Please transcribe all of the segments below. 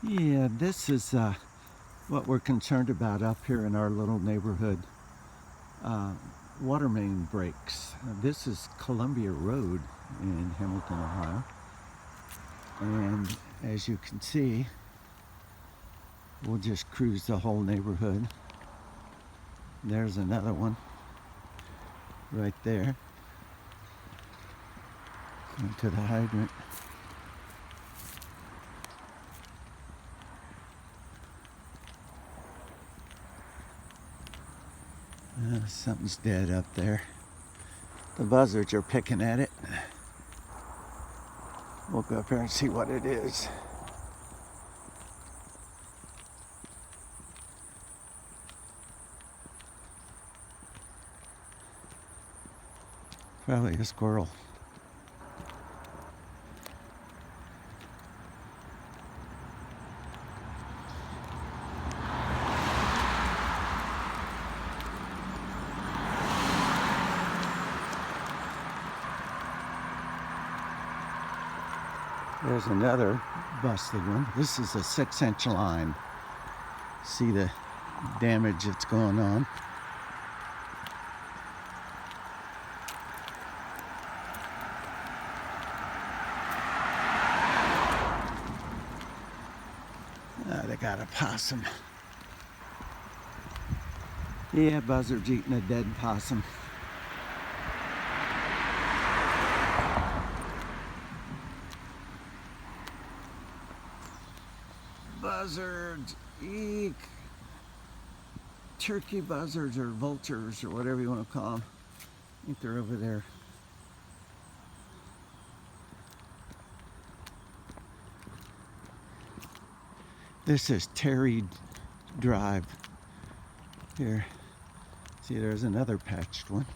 Yeah, this is what we're concerned about up here in our little neighborhood. Uh, Water main breaks. This is Columbia Road in Hamilton, Ohio. And as you can see, we'll just cruise the whole neighborhood. There's another one right there. Going to the hydrant. Something's dead up there. The buzzards are picking at it. We'll go up there and see what it is. Probably a squirrel. There's another busted one. This is a 6-inch line. See the damage that's going on. They got a possum. Yeah, buzzard's eating a dead possum. Buzzards, eek. Turkey buzzards or vultures or whatever you want to call them. I think they're over there. This is Terry Drive. Here, see, there's another patched one.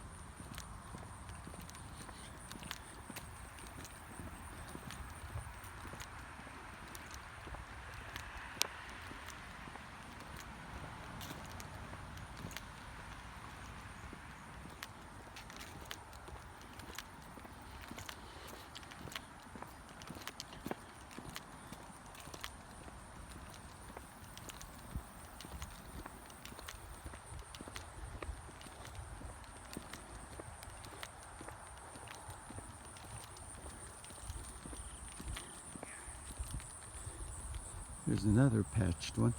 There's another patched one.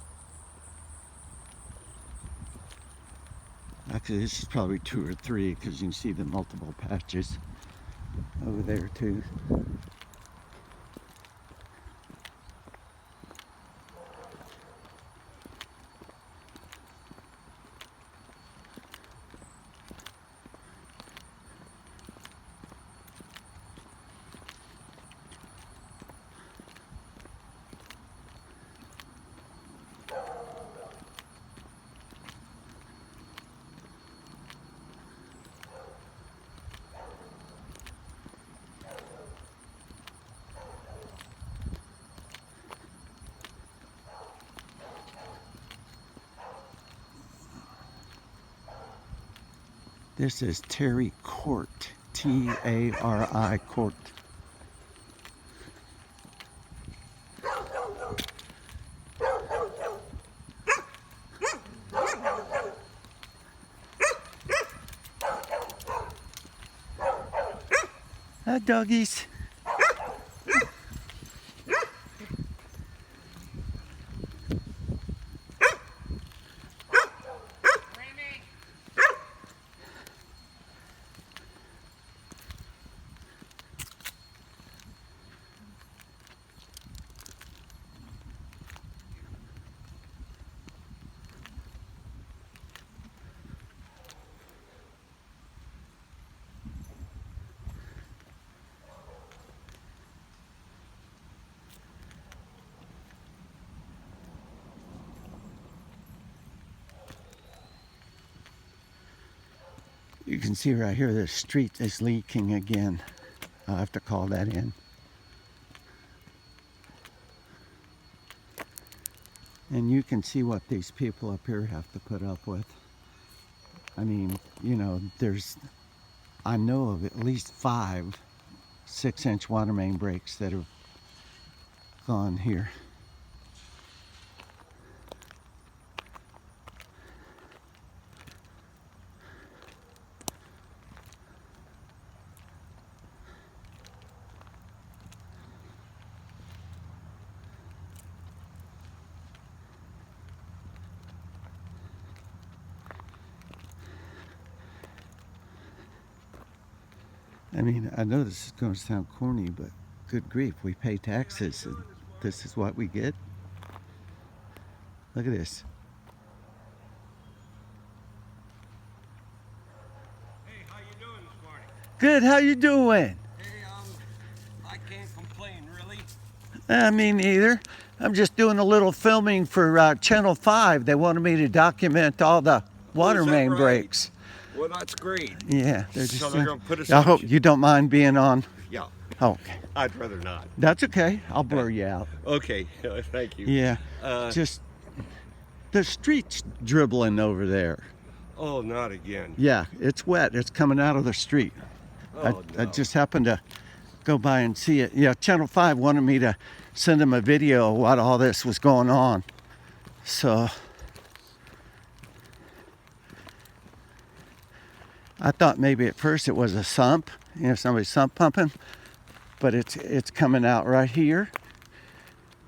Actually, this is probably 2 or 3 because you can see the multiple patches over there too. This is Terry Court, T-A-R-I Court. Hi, doggies. You can see right here the street is leaking again. I'll have to call that in. And you can see what these people up here have to put up with. I mean, you know, I know of at least 5 6-inch water main breaks that have gone here. I mean, I know this is going to sound corny, but good grief, we pay taxes and this is what we get. Look at this. Hey, how you doing this morning? Good, how you doing? Hey, I can't complain, really. Me neither. I'm just doing a little filming for Channel 5. They wanted me to document all the water is that main right? breaks. Well, that's great. Yeah, they're just. So they're gonna put us I on hope you don't mind being on. Yeah, Oh, okay, I'd rather not. that's okay. I'll blur you out. Okay, thank you. Yeah, Uh, just the street's dribbling over there. oh, not again. Yeah, it's wet. It's coming out of the street. Oh, I no. just happened to go by and see it. Yeah, Channel 5 wanted me to send them a video of what all this was going on. So I thought maybe at first it was a sump, somebody sump pumping, but it's coming out right here.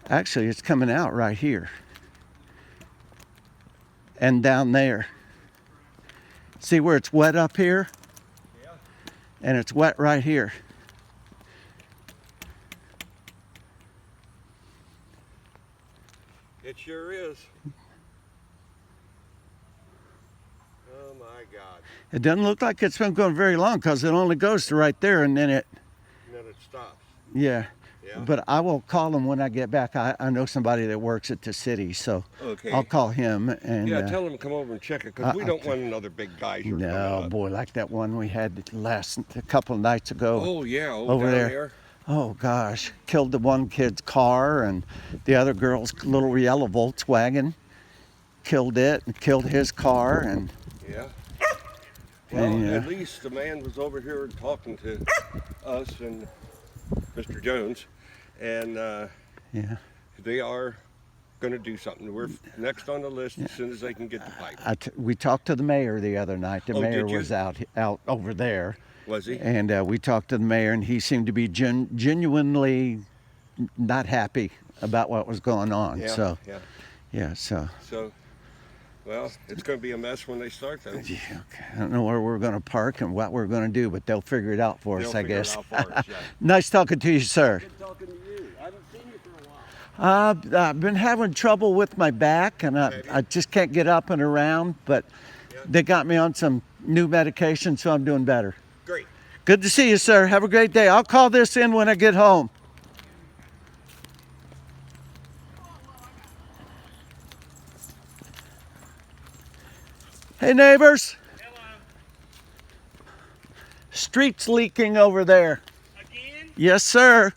Actually, it's coming out right here and down there. See where it's wet up here? Yeah. And it's wet right here. It sure is. Oh my God. It doesn't look like it's been going very long because it only goes to right there and then it, And then it stops. yeah. Yeah. But I will call him when I get back. I know somebody that works at the city, so Okay. I'll call him and. Yeah, tell them to come over and check it because we don't want another big geyser coming No, up. boy, like that one we had a couple of nights ago. Oh yeah, over down there. Oh gosh, killed the one kid's car and the other girl's little yellow Volkswagen. Killed it and killed his car and. Yeah. Well, And, at least the man was over here talking to us and Mr. Jones, and Yeah. they are going to do something. We're next on the list as soon as they can get the pipe. We talked to the mayor the other night. The Oh, mayor did you? was out over there. Was he? And we talked to the mayor, and he seemed to be genuinely not happy about what was going on. Yeah. So, Yeah. yeah, so. So, well, it's going to be a mess when they start, though. Yeah, okay. I don't know where we're going to park and what we're going to do, but they'll figure it out for They'll us, I figure it guess. out for us, yeah. Nice talking to you, sir. Good talking to you. I haven't seen you for a while. I've been having trouble with my back, and I just can't get up and around, but Yeah. they got me on some new medication, so I'm doing better. Great. Good to see you, sir. Have a great day. I'll call this in when I get home. Hey, neighbors. Hello. Street's leaking over there. Again? Yes, sir.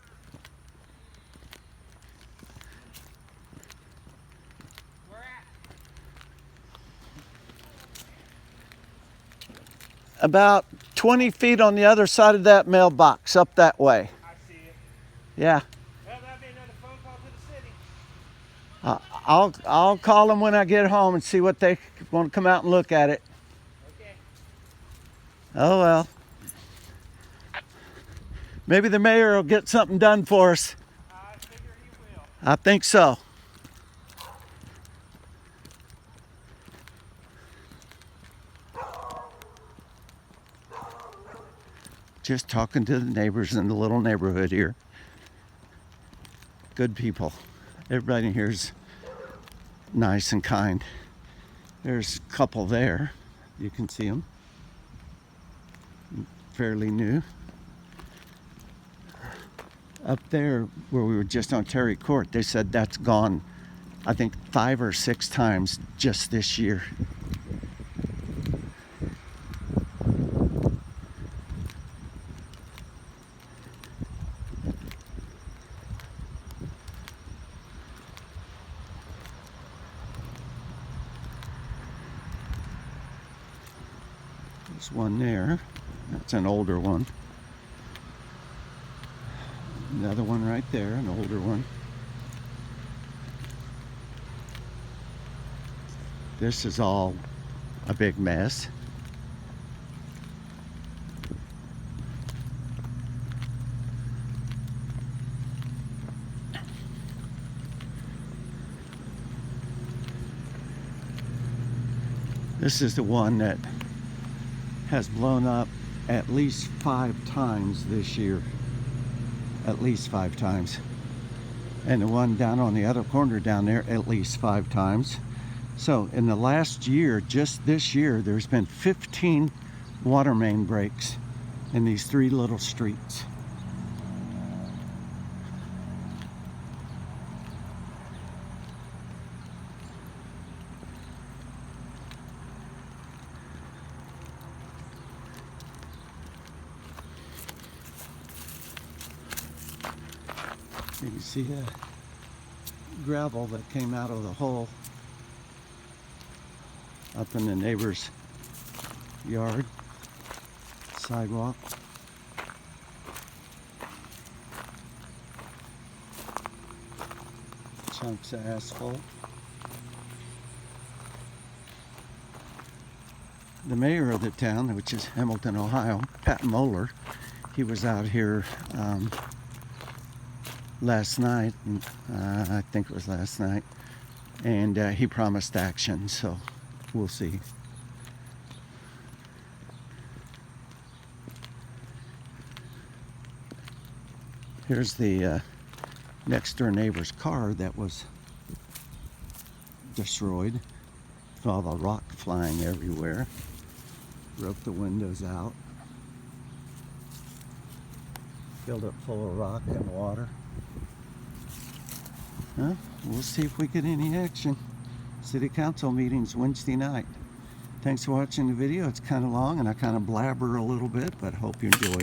Where at? About 20 feet on the other side of that mailbox, up that way. I see it. Yeah. Well, that'll be another phone call to the city. I'll call them when I get home and see what they want to come out and look at it. Okay. Oh well. Maybe the mayor will get something done for us. I figure he will. I think so. Just talking to the neighbors in the little neighborhood here. Good people. Everybody here's nice and kind. There's a couple there. You can see them. Fairly new. Up there where we were just on Terry Court, they said that's gone, I think 5 or 6 times just this year. There's one there. That's an older one. Another one right there, an older one. This is all a big mess. This is the one that has blown up at least 5 times this year. At least 5 times. And the one down on the other corner down there, at least 5 times. So in the last year, just this year, there's been 15 water main breaks in these 3 little streets. You can see the gravel that came out of the hole up in the neighbor's yard, sidewalk. Chunks of asphalt. The mayor of the town, which is Hamilton, Ohio, Pat Moeller, he was out here last night, I think it was last night, and he promised action, so we'll see. Here's the next door neighbor's car that was destroyed with all the rock flying everywhere. Broke the windows out, filled it full of rock and water. We'll see if we get any action. City Council meeting's Wednesday night. Thanks for watching the video. It's kind of long and I kind of blabber a little bit, but hope you enjoy.